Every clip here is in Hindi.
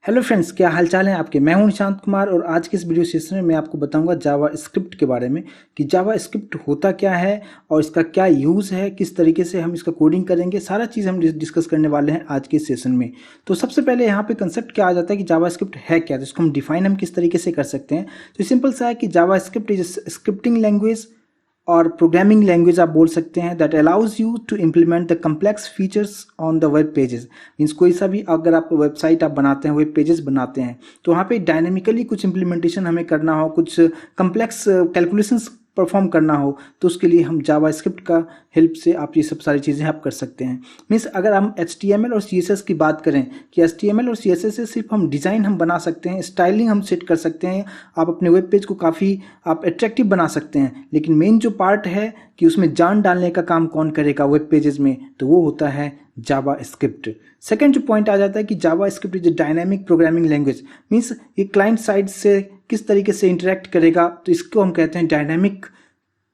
हेलो फ्रेंड्स, क्या हालचाल है आपके। मैं हूं निशांत कुमार और आज के इस वीडियो सेशन में मैं आपको बताऊंगा जावा स्क्रिप्ट के बारे में कि जावा स्क्रिप्ट होता क्या है और इसका क्या यूज़ है, किस तरीके से हम इसका कोडिंग करेंगे, सारा चीज़ हम डिस्कस करने वाले हैं आज के इस सेशन में। तो सबसे पहले यहाँ पे कंसेप्ट क्या आ जाता है कि जावा स्क्रिप्ट है क्या, तो इसको हम डिफाइन हम किस तरीके से कर सकते हैं। तो सिंपल सा है कि JavaScript is scripting language और प्रोग्रामिंग लैंग्वेज आप बोल सकते हैं that allows you to implement the complex features on the web pages. Means कोई सा भी अगर आप वेबसाइट आप बनाते हैं, वेब पेजेस बनाते हैं, तो वहाँ पे डायनेमिकली कुछ इम्प्लीमेंटेशन हमें करना हो, कुछ कम्प्लेक्स कैलकुलेशंस परफॉर्म करना हो, तो उसके लिए हम जावा स्क्रिप्ट का हेल्प से आप ये सब सारी चीज़ें आप कर सकते हैं। मीन्स अगर हम HTML और CSS की बात करें कि HTML और CSS से सिर्फ हम डिज़ाइन हम बना सकते हैं, स्टाइलिंग हम सेट कर सकते हैं, आप अपने वेब पेज को काफ़ी आप अट्रैक्टिव बना सकते हैं, लेकिन मेन जो पार्ट है कि उसमें जान डालने का काम कौन करेगा वेब पेजेस में, तो वो होता है जावा स्क्रिप्ट। सेकेंड जो पॉइंट आ जाता है कि JavaScript is dynamic programming language. Means ये क्लाइंट साइड से किस तरीके से इंटरेक्ट करेगा, तो इसको हम कहते हैं dynamic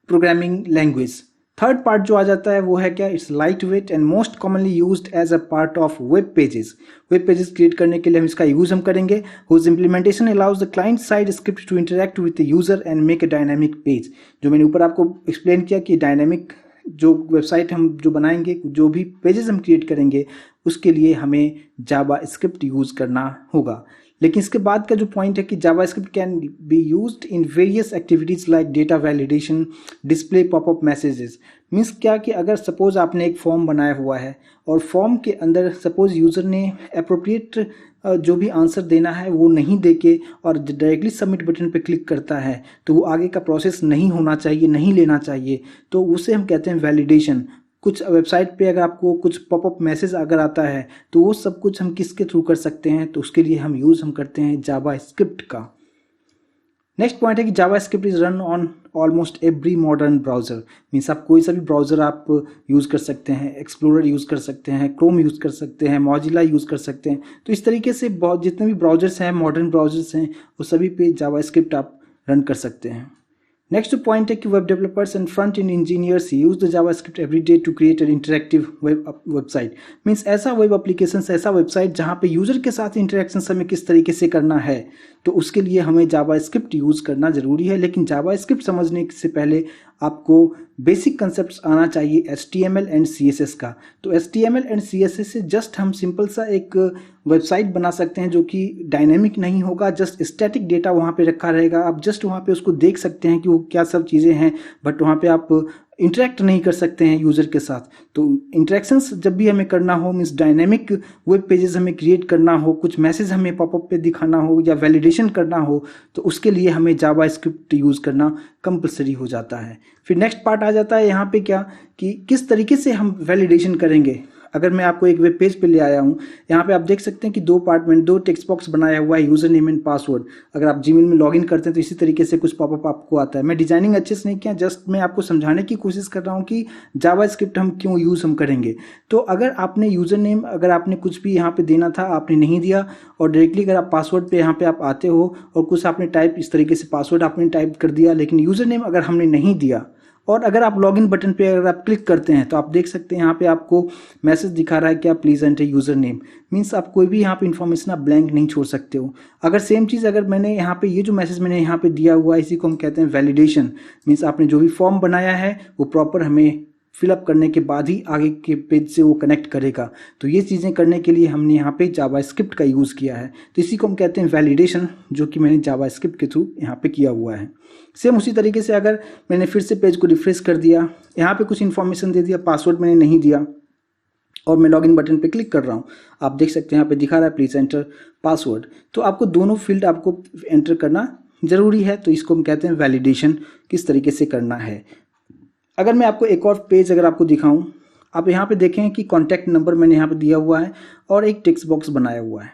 programming language. Third part जो आ जाता है वो है क्या, it's lightweight and most commonly used as a part of web pages. Web pages create करने के लिए हम इसका यूज हम करेंगे। Whose implementation allows the client side script to interact with the user and make a dynamic page. जो मैंने ऊपर आपको एक्सप्लेन किया कि डायनामिक जो वेबसाइट हम जो बनाएंगे, जो भी पेजेस हम क्रिएट करेंगे, उसके लिए हमें जावा स्क्रिप्ट यूज करना होगा। लेकिन इसके बाद का जो पॉइंट है कि JavaScript can be used in various activities like data validation, display popup messages. Means क्या कि अगर सपोज आपने एक फॉर्म बनाया हुआ है और फॉर्म के अंदर सपोज यूज़र ने अप्रोप्रिएट जो भी आंसर देना है वो नहीं देके और डायरेक्टली सबमिट बटन पे क्लिक करता है, तो वो आगे का प्रोसेस नहीं होना चाहिए, नहीं लेना चाहिए, तो उसे हम कहते हैं वैलिडेशन। कुछ वेबसाइट पे अगर आपको कुछ पॉपअप मैसेज अगर आता है तो वो सब कुछ हम किसके थ्रू कर सकते हैं, तो उसके लिए हम यूज़ हम करते हैं जावा स्क्रिप्ट का। नेक्स्ट पॉइंट है कि JavaScript is run on almost every modern browser. Means आप कोई सा भी ब्राउजर आप यूज़ कर सकते हैं, एक्सप्लोरर यूज़ कर सकते हैं, क्रोम यूज़ कर सकते हैं, मॉजिला यूज़ कर सकते हैं। तो इस तरीके से बहुत जितने भी ब्राउजर्स हैं, मॉडर्न ब्राउजर्स हैं, वो सभी पे जावा स्क्रिप्ट आप रन कर सकते हैं। नेक्स्ट पॉइंट है कि web developers and front end engineers use the JavaScript every day to create an interactive website. Means ऐसा वेब एप्लीकेशन, ऐसा वेबसाइट जहाँ पे यूजर के साथ इंटरेक्शन हमें किस तरीके से करना है, तो उसके लिए हमें जावास्क्रिप्ट यूज़ करना ज़रूरी है। लेकिन जावास्क्रिप्ट समझने से पहले आपको बेसिक कंसेप्ट आना चाहिए HTML एंड CSS का। तो HTML एंड CSS से जस्ट हम सिंपल सा एक वेबसाइट बना सकते हैं जो कि डायनेमिक नहीं होगा, जस्ट स्टैटिक डेटा वहाँ पे रखा रहेगा, आप जस्ट वहाँ पे उसको देख सकते हैं कि वो क्या सब चीज़ें हैं, बट वहाँ पे आप इंटरेक्ट नहीं कर सकते हैं यूज़र के साथ। तो इंटरेक्शंस जब भी हमें करना हो, मीन्स डायनेमिक वेब पेजेस हमें क्रिएट करना हो, कुछ मैसेज हमें पॉपअप पे दिखाना हो या वैलिडेशन करना हो, तो उसके लिए हमें जावा स्क्रिप्ट यूज़ करना कंपलसरी हो जाता है। फिर नेक्स्ट पार्ट आ जाता है यहाँ पे क्या कि किस तरीके से हम वैलिडेशन करेंगे। अगर मैं आपको एक वेब पेज पे ले आया हूँ, यहाँ पे आप देख सकते हैं कि दो पार्ट में दो टेक्स्ट बॉक्स बनाया हुआ है, यूज़र नेम एंड पासवर्ड। अगर आप जीमेल में लॉगिन करते हैं तो इसी तरीके से कुछ पॉपअप आपको आता है। मैं डिजाइनिंग अच्छे से नहीं किया, जस्ट मैं आपको समझाने की कोशिश कर रहा हूँ कि जावा स्क्रिप्ट हम क्यों यूज़ हम करेंगे। तो अगर आपने यूज़र नेम, अगर आपने कुछ भी यहाँ पे देना था आपने नहीं दिया, और डायरेक्टली अगर आप पासवर्ड पे यहाँ पे आप आते हो और कुछ आपने टाइप इस तरीके से पासवर्ड आपने टाइप कर दिया, लेकिन यूज़र नेम अगर हमने नहीं दिया, और अगर आप लॉगिन बटन पे अगर आप क्लिक करते हैं तो आप देख सकते हैं यहाँ पे आपको मैसेज दिखा रहा है कि आप please enter user name. Means आप कोई भी यहाँ पे इन्फॉर्मेशन आप ब्लैंक नहीं छोड़ सकते हो। अगर सेम चीज़ अगर मैंने यहाँ पे ये जो मैसेज मैंने यहाँ पे दिया हुआ है, इसी को हम कहते हैं वैलिडेशन। मीन्स आपने जो भी फॉर्म बनाया है वो प्रॉपर हमें फिलअप करने के बाद ही आगे के पेज से वो कनेक्ट करेगा। तो ये चीज़ें करने के लिए हमने यहाँ पे जावा स्क्रिप्ट का यूज़ किया है, तो इसी को हम कहते हैं वैलिडेशन, जो कि मैंने जावा स्क्रिप्ट के थ्रू यहाँ पे किया हुआ है। सेम उसी तरीके से अगर मैंने फिर से पेज को रिफ्रेश कर दिया, यहाँ पे कुछ इन्फॉर्मेशन दे दिया, पासवर्ड मैंने नहीं दिया और मैं लॉगिन बटन पे क्लिक कर रहा हूँ, आप देख सकते हैं यहाँ पे दिखा रहा है प्लीज़ एंटर पासवर्ड। तो आपको दोनों फील्ड आपको एंटर करना ज़रूरी है, तो इसको हम कहते हैं वैलिडेशन, किस तरीके से करना है। अगर मैं आपको एक और पेज अगर आपको दिखाऊं, आप यहाँ पे देखें कि कॉन्टैक्ट नंबर मैंने यहाँ पे दिया हुआ है और एक टेक्स्ट बॉक्स बनाया हुआ है।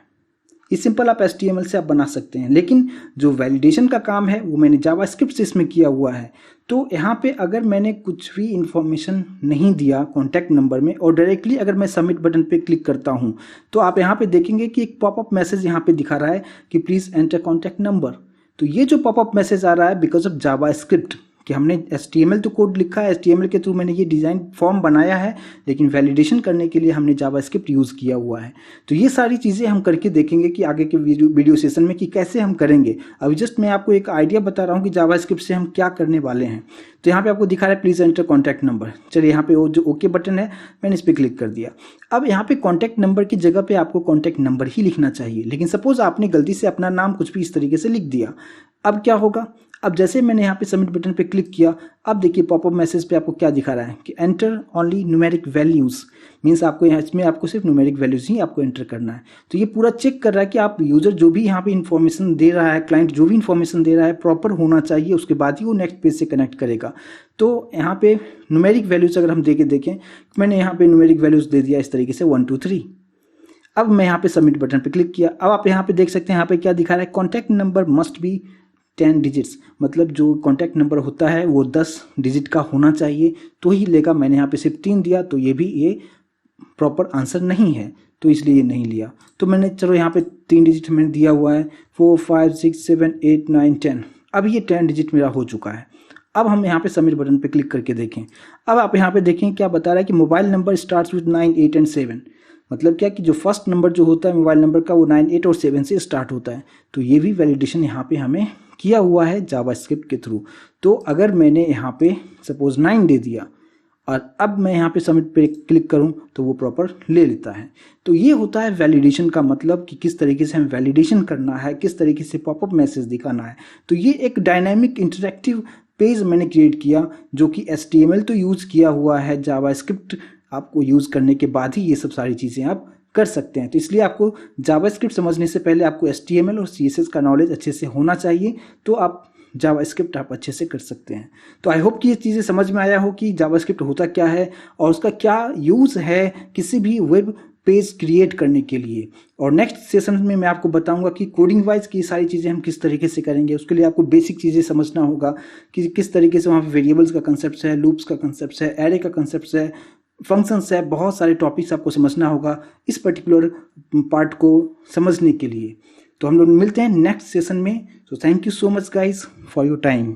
ये सिंपल आप HTML से आप बना सकते हैं, लेकिन जो वैलिडेशन का काम है वो मैंने जावा स्क्रिप्ट से इसमें किया हुआ है। तो यहाँ पे अगर मैंने कुछ भी इंफॉर्मेशन नहीं दिया कॉन्टैक्ट नंबर में और डायरेक्टली अगर मैं सबमिट बटन पे क्लिक करता हूँ, तो आप यहाँ पे देखेंगे कि एक पॉपअप मैसेज यहाँ पे दिखा रहा है कि प्लीज़ एंटर कॉन्टैक्ट नंबर। तो ये जो पॉपअप मैसेज आ रहा है बिकॉज ऑफ जावा स्क्रिप्ट, कि हमने HTML तो कोड लिखा है, HTML के थ्रू मैंने ये डिज़ाइन फॉर्म बनाया है, लेकिन वैलिडेशन करने के लिए हमने जावास्क्रिप्ट यूज़ किया हुआ है। तो ये सारी चीज़ें हम करके देखेंगे कि आगे के वीडियो सेशन में कि कैसे हम करेंगे। अभी जस्ट मैं आपको एक आइडिया बता रहा हूँ कि जावास्क्रिप्ट से हम क्या करने वाले हैं। तो यहाँ पे आपको दिखा रहा है प्लीज़ एंटर कॉन्टैक्ट नंबर। चलिए यहाँ पे वो जो ओके बटन है मैंने इस पर क्लिक कर दिया। अब यहाँ पे कॉन्टैक्ट नंबर की जगह पे आपको कॉन्टैक्ट नंबर ही लिखना चाहिए, लेकिन सपोज आपने गलती से अपना नाम कुछ भी इस तरीके से लिख दिया। अब क्या होगा, अब जैसे मैंने यहाँ पे सबमिट बटन पे क्लिक किया, अब देखिए पॉपअप मैसेज पे आपको क्या दिखा रहा है कि enter only numeric values, means आपको यहाँ इसमें आपको सिर्फ न्यूमेरिक वैल्यूज़ ही आपको एंटर करना है। तो ये पूरा चेक कर रहा है कि आप यूज़र जो भी यहाँ पे इन्फॉर्मेशन दे रहा है, क्लाइंट जो भी इन्फॉर्मेशन दे रहा है प्रॉपर होना चाहिए, उसके बाद ही वो नेक्स्ट पेज से कनेक्ट करेगा। तो यहाँ पे न्यूमेरिक वैल्यूज़ अगर हम देखें, मैंने यहाँ पे न्यूमेरिक वैल्यूज़ दे दिया इस तरीके से 1 2 3। अब मैं यहाँ पे सबमिट बटन पे क्लिक किया। अब आप यहाँ पे देख सकते हैं यहाँ पे क्या दिखा रहा है, contact number must be 10 digits, मतलब जो कॉन्टैक्ट नंबर होता है वो 10 डिजिट का होना चाहिए तो ही लेगा। मैंने यहाँ पे सिर्फ 3 दिया, तो ये प्रॉपर आंसर नहीं है, तो इसलिए ये नहीं लिया। तो मैंने चलो यहाँ पे 3 डिजिट मैंने दिया हुआ है, 4 5 6 7 8 9 10। अब ये 10 डिजिट मेरा हो चुका है। अब हम यहाँ पे सबमिट बटन पे क्लिक करके देखें। अब आप यहाँ पे देखें क्या बता रहा है कि mobile number starts with 9 8 and 7, मतलब क्या कि जो फर्स्ट नंबर जो होता है मोबाइल नंबर का वो 9 8 और 7 से स्टार्ट होता है। तो ये भी वैलिडेशन यहाँ पे हमें किया हुआ है जावास्क्रिप्ट के थ्रू। तो अगर मैंने यहाँ पे सपोज 9 दे दिया और अब मैं यहाँ पे सबमिट पे क्लिक करूँ तो वो प्रॉपर ले लेता है। तो ये होता है वैलिडेशन का मतलब कि किस तरीके से हमें वैलिडेशन करना है, किस तरीके से पॉपअप मैसेज दिखाना है। तो ये एक डायनामिक इंटरैक्टिव पेज मैंने क्रिएट किया जो कि HTML तो यूज़ किया हुआ है, जावास्क्रिप्ट आपको यूज़ करने के बाद ही ये सब सारी चीज़ें आप कर सकते हैं। तो इसलिए आपको जावास्क्रिप्ट समझने से पहले आपको HTML और CSS का नॉलेज अच्छे से होना चाहिए, तो आप जावास्क्रिप्ट आप अच्छे से कर सकते हैं। तो आई होप कि ये चीज़ें समझ में आया हो कि जावास्क्रिप्ट होता क्या है और उसका क्या यूज़ है किसी भी वेब पेज क्रिएट करने के लिए। और नेक्स्ट सेशन में मैं आपको बताऊंगा कि कोडिंग वाइज की सारी चीज़ें हम किस तरीके से करेंगे। उसके लिए आपको बेसिक चीज़ें समझना होगा कि किस तरीके से वहाँ पे वेरिएबल्स का कंसेप्ट है, लूप्स का कंसेप्ट है, एरे का कंसेप्ट है, फंक्शंस है, बहुत सारे टॉपिक्स आपको समझना होगा इस पर्टिकुलर पार्ट को समझने के लिए। तो हम लोग मिलते हैं नेक्स्ट सेशन में। So thank you so much guys for your time.